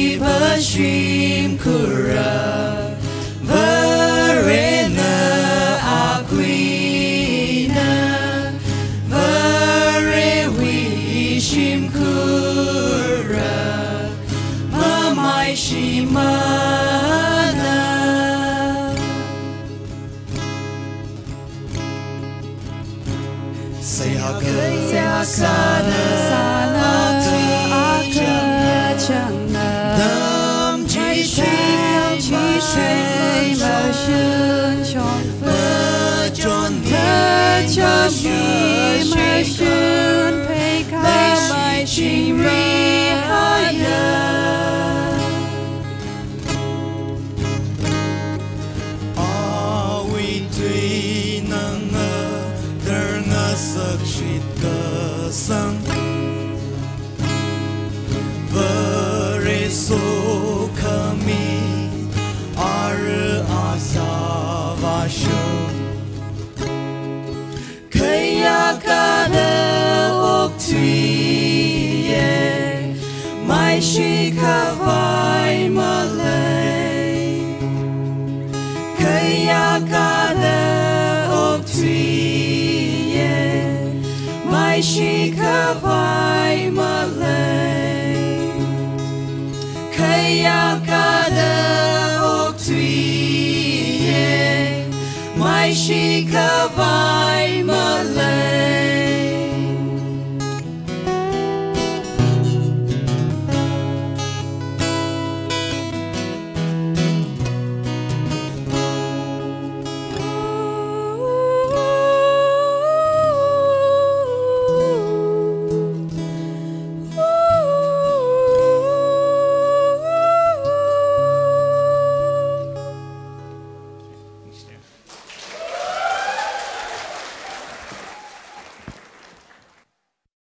Zibashim kura Verena aquina Verewishim kura Mamai shimana Sehakana Nam chi shui ma shun chong fe chon ma shun pei ka mai ching ri haya awi tui nang der nga sak shit ka sang so kami ar asavasho kaya kada oktuye mai shikavai malay kaya kada oktuye mai shikavai malay Kaya kada oktuye mai shikava